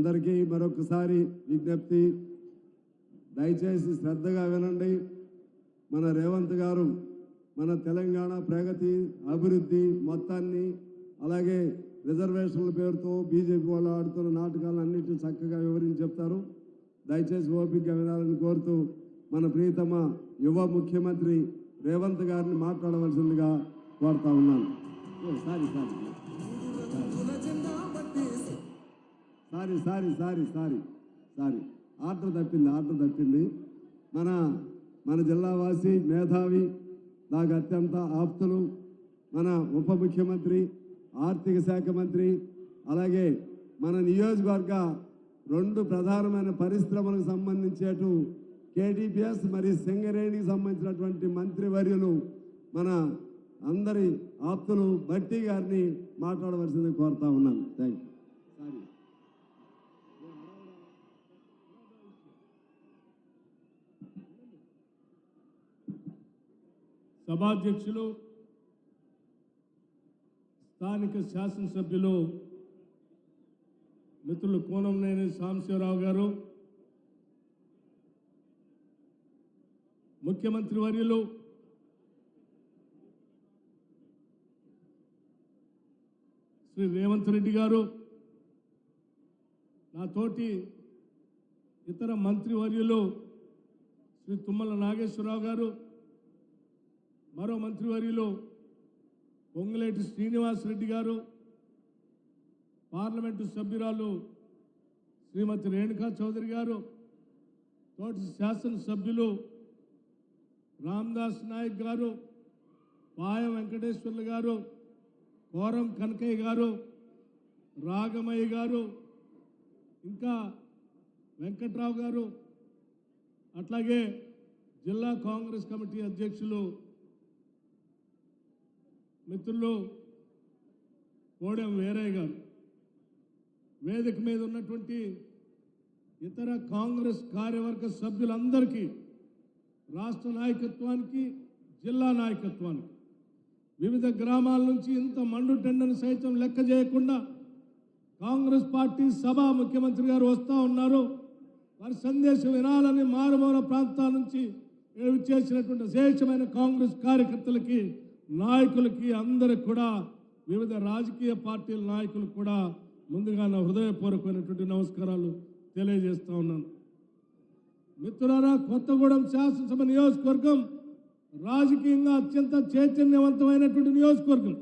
అందరికీ మరొకసారి విజ్ఞప్తి, దయచేసి శ్రద్ధగా వినండి. మన రేవంత్ గారు మన తెలంగాణ ప్రగతి అభివృద్ధి మొత్తాన్ని, అలాగే రిజర్వేషన్ల పేరుతో బీజేపీ వాళ్ళు ఆడుతున్న నాటకాలన్నింటినీ చక్కగా వివరించి చెప్తారు. దయచేసి ఓపికగా వినాలని కోరుతూ మన ప్రియతమ యువ ముఖ్యమంత్రి రేవంత్ గారిని మాట్లాడవలసిందిగా కోరుతా ఉన్నాను. సారీ ఆర్డర్ తప్పింది. మన జిల్లావాసి మేధావి, నాకు అత్యంత ఆప్తులు, మన ఉప ముఖ్యమంత్రి, ఆర్థిక శాఖ మంత్రి, అలాగే మన నియోజకవర్గ 2 ప్రధానమైన పరిశ్రమలకు సంబంధించేటు కేటీపీఎస్ మరియు సింగరేణికి సంబంధించినటువంటి మంత్రివర్యులు, మన అందరి ఆప్తులు భట్టి గారిని మాట్లాడవలసింది కోరుతా ఉన్నాను. Thank you. సభాధ్యక్షులు, స్థానిక శాసనసభ్యులు మిత్రులు కోనంనేని సాంబశివరావు గారు, ముఖ్యమంత్రి వర్యులు శ్రీ రేవంత్ రెడ్డి గారు, నాతోటి ఇతర మంత్రివర్యులు శ్రీ తుమ్మల నాగేశ్వరరావు గారు, మరో మంత్రివర్యులు పొంగులేటి శ్రీనివాసరెడ్డి గారు, పార్లమెంటు సభ్యురాలు శ్రీమతి రేణుకా చౌదరి గారు, తోటి శాసనసభ్యులు రామదాస్ నాయక్ గారు, పాయ వెంకటేశ్వర్లు గారు, కోరం కనకయ్య గారు, రాగమయ్య గారు, ఇంకా వెంకట్రావు గారు, అట్లాగే జిల్లా కాంగ్రెస్ కమిటీ అధ్యక్షులు మిత్రులు కోడెం వీరయ్య గారు, వేదిక మీద ఉన్నటువంటి ఇతర కాంగ్రెస్ కార్యవర్గ సభ్యులందరికీ, రాష్ట్ర నాయకత్వానికి, జిల్లా నాయకత్వానికి, వివిధ గ్రామాల నుంచి ఇంత మండు టెండను సైతం లెక్క చేయకుండా కాంగ్రెస్ పార్టీ సభ ముఖ్యమంత్రి గారు వస్తూ ఉన్నారు, వారి సందేశం వినాలని మారుమూల ప్రాంతాల నుంచి చేసినటువంటి విశేషమైన కాంగ్రెస్ కార్యకర్తలకి, నాయకులకి, అందరికి కూడా, వివిధ రాజకీయ పార్టీల నాయకులకు కూడా ముందుగా నా హృదయపూర్వకమైనటువంటి నమస్కారాలు తెలియజేస్తా ఉన్నాను. మిత్రులారా, కొత్తగూడెం శాసనసభ నియోజకవర్గం రాజకీయంగా అత్యంత చైతన్యవంతమైనటువంటి నియోజకవర్గం.